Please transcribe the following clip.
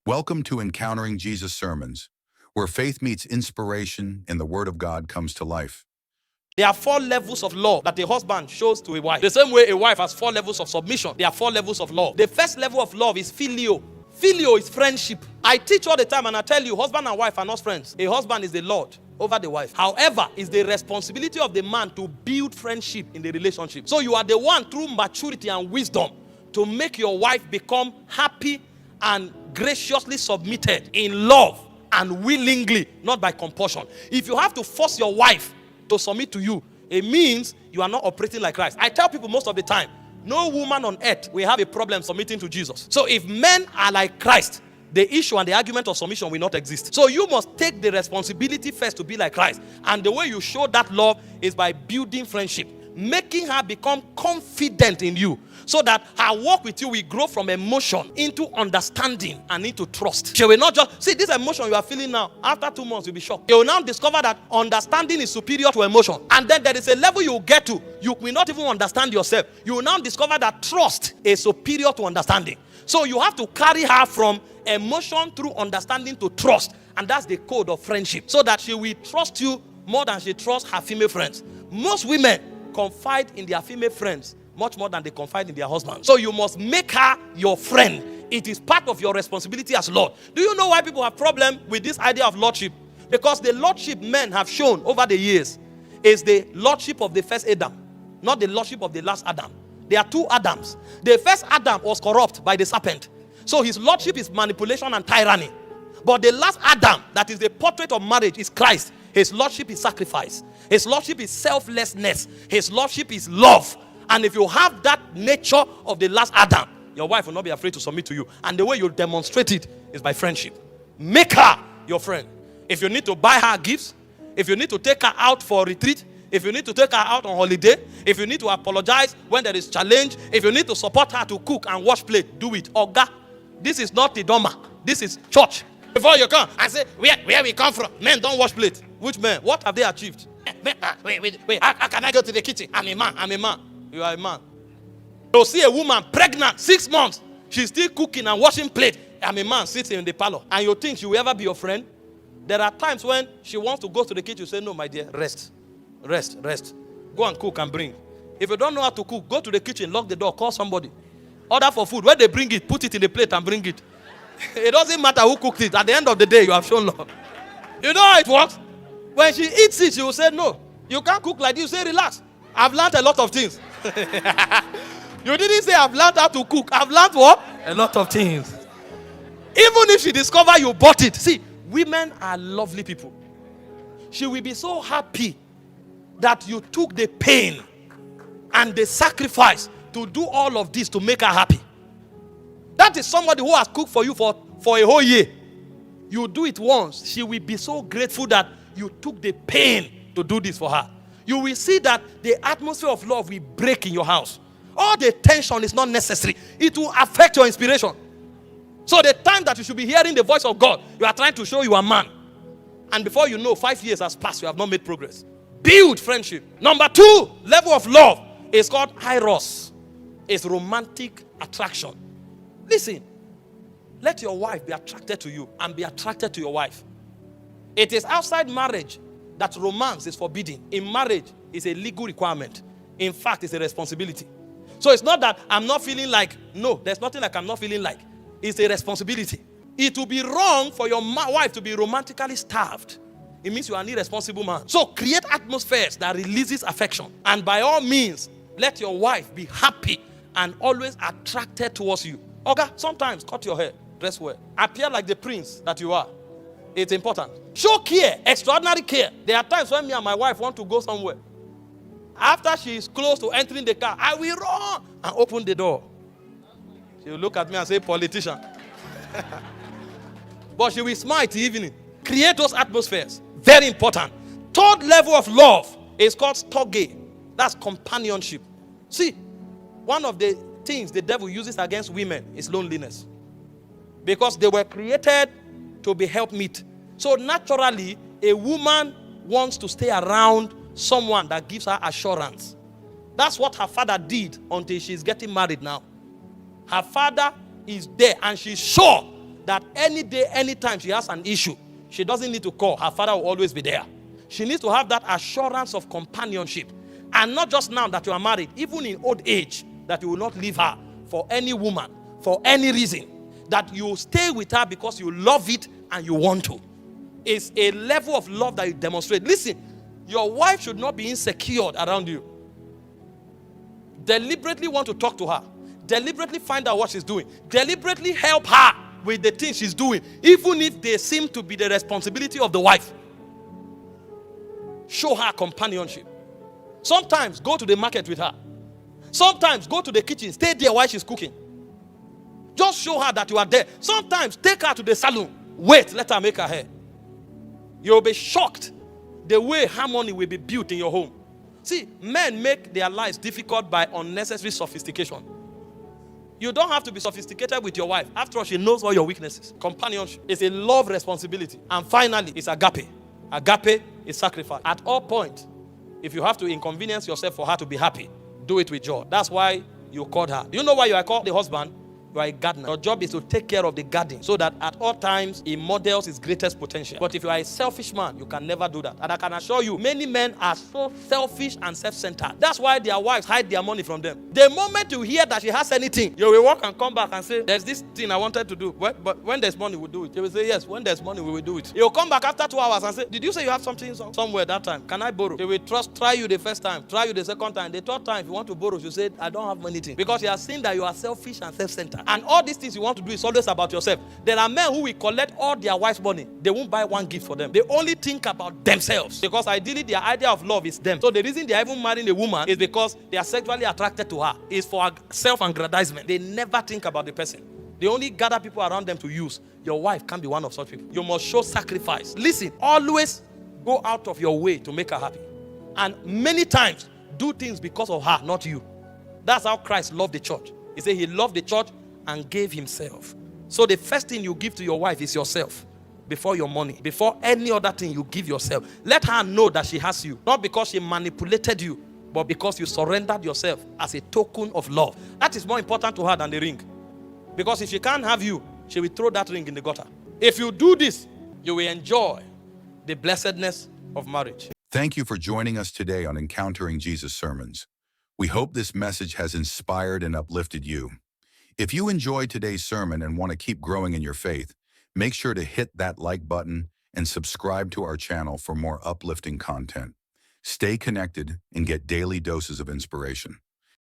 Welcome to Encountering Jesus Sermons, where faith meets inspiration and the Word of God comes to life. There are 4 levels of love that a husband shows to a wife. The same way a wife has 4 levels of submission, there are 4 levels of love. The first level of love is filio. Filio is friendship. I teach all the time and I tell you, husband and wife are not friends. A husband is the Lord over the wife. However, it's the responsibility of the man to build friendship in the relationship. So you are the one through maturity and wisdom to make your wife become happy and graciously submitted in love and willingly, not by compulsion. If you have to force your wife to submit to you, it means you are not operating like Christ. I tell people most of the time, no woman on earth will have a problem submitting to Jesus. So if men are like Christ, the issue and the argument of submission will not exist. So you must take the responsibility first to be like Christ. And the way you show that love is by building friendship, making her become confident in you, so that her walk with you will grow from emotion into understanding and into trust. She will not just, see this emotion you are feeling now, after 2 months you'll be shocked. You will now discover that understanding is superior to emotion. And then there is a level you will get to, you will not even understand yourself. You will now discover that trust is superior to understanding. So you have to carry her from emotion through understanding to trust. And that's the code of friendship. So that she will trust you more than she trusts her female friends. Most women confide in their female friends much more than they confide in their husband. So you must make her your friend. It is part of your responsibility as Lord. Do you know why people have problem with this idea of lordship? Because the lordship men have shown over the years is the lordship of the first Adam, not the lordship of the last Adam. There are 2 Adams. The first Adam was corrupt by the serpent. So his lordship is manipulation and tyranny. But the last Adam, that is the portrait of marriage, is Christ. His lordship is sacrifice. His lordship is selflessness. His lordship is love. And if you have that nature of the last Adam, your wife will not be afraid to submit to you. And the way you demonstrate it is by friendship. Make her your friend. If you need to buy her gifts, if you need to take her out for retreat, if you need to take her out on holiday, if you need to apologize when there is challenge, if you need to support her to cook and wash plate, do it. Oga, this is not the Doma. This is church. Before you come, I say, where we come from? Men don't wash plate. Which men? What have they achieved? Wait. How can I go to the kitchen? I'm a man. You are a man. You'll see a woman pregnant, 6 months. She's still cooking and washing plate. I'm a man sitting in the parlor. And you think she will ever be your friend? There are times when she wants to go to the kitchen. You say, no, my dear, rest. Go and cook and bring. If you don't know how to cook, go to the kitchen, lock the door, call somebody. Order for food. When they bring it, put it in the plate and bring it. It doesn't matter who cooked it. At the end of the day, you have shown love. You know how it works? When she eats it, she will say, no, you can't cook like this. You say, relax. I've learned a lot of things. You didn't say I've learned how to cook. I've learned what? A lot of things. Even if she discover you bought it. See, women are lovely people. She will be so happy that you took the pain and the sacrifice to do all of this to make her happy. That is somebody who has cooked for you for a whole year. You do it once, she will be so grateful that you took the pain to do this for her. You will see that the atmosphere of love will break in your house. All the tension is not necessary. It will affect your inspiration. So the time that you should be hearing the voice of God, you are trying to show you are a man. And before you know, 5 years has passed, you have not made progress. Build friendship. Number 2 level of love is called eros. It's romantic attraction. Listen, let your wife be attracted to you and be attracted to your wife. It is outside marriage that romance is forbidden. In marriage, it's a legal requirement. In fact, it's a responsibility. So it's not that I'm not feeling like, no, there's nothing like I'm not feeling like. It's a responsibility. It will be wrong for your wife to be romantically starved. It means you are an irresponsible man. So create atmospheres that releases affection. And by all means, let your wife be happy and always attracted towards you. Okay, sometimes cut your hair, dress well. Appear like the prince that you are. It's important. Show care, extraordinary care. There are times when me and my wife want to go somewhere. After she is close to entering the car, I will run and open the door. She will look at me and say, politician. But she will smile till evening. Create those atmospheres. Very important. 3rd level of love is called storge. That's companionship. See, one of the things the devil uses against women is loneliness. Because they were created to be helpmeet. So naturally, a woman wants to stay around someone that gives her assurance. That's what her father did until she's getting married now. Her father is there and she's sure that any day, anytime she has an issue, she doesn't need to call. Her father will always be there. She needs to have that assurance of companionship. And not just now that you are married, even in old age, that you will not leave her for any woman, for any reason. That you stay with her because you love it and you want to. It's a level of love that you demonstrate. Listen, your wife should not be insecure around you. Deliberately want to talk to her. Deliberately find out what she's doing. Deliberately help her with the things she's doing, even if they seem to be the responsibility of the wife. Show her companionship. Sometimes go to the market with her. Sometimes go to the kitchen, stay there while she's cooking. Just show her that you are there. Sometimes take her to the salon. Wait, let her make her hair. You'll be shocked the way harmony will be built in your home. See, men make their lives difficult by unnecessary sophistication. You don't have to be sophisticated with your wife. After all, she knows all your weaknesses. Companionship is a love responsibility. And finally, it's agape. Agape is sacrifice. At all points, if you have to inconvenience yourself for her to be happy, do it with joy. That's why you called her. Do you know why you are called the husband? You are a gardener. Your job is to take care of the garden so that at all times he models his greatest potential. But if you are a selfish man, you can never do that. And I can assure you, many men are so selfish and self-centered. That's why their wives hide their money from them. The moment you hear that she has anything, you will walk and come back and say, there's this thing I wanted to do. But when there's money, we'll do it. They will say, yes, when there's money, we will do it. You'll come back after 2 hours and say, did you say you have something somewhere that time? Can I borrow? They will try you the first time, try you the second time. The third time, if you want to borrow, you say, I don't have anything. Because you are seeing that you are selfish and self-centered. And all these things you want to do is always about yourself. There are men who will collect all their wife's money. They won't buy one gift for them. They only think about themselves. Because ideally, their idea of love is them. So the reason they are even marrying a woman is because they are sexually attracted to her. It's for self-aggrandizement. They never think about the person. They only gather people around them to use. Your wife can't be one of such people. You must show sacrifice. Listen, always go out of your way to make her happy. And many times, do things because of her, not you. That's how Christ loved the church. He said he loved the church and gave himself. So the first thing you give to your wife is yourself. Before your money, before any other thing, you give yourself. Let her know that she has you. Not because she manipulated you, but because you surrendered yourself as a token of love. That is more important to her than the ring. Because if she can't have you, she will throw that ring in the gutter. If you do this, you will enjoy the blessedness of marriage. Thank you for joining us today on Encountering Jesus Sermons. We hope this message has inspired and uplifted you. If you enjoyed today's sermon and want to keep growing in your faith, make sure to hit that like button and subscribe to our channel for more uplifting content. Stay connected and get daily doses of inspiration.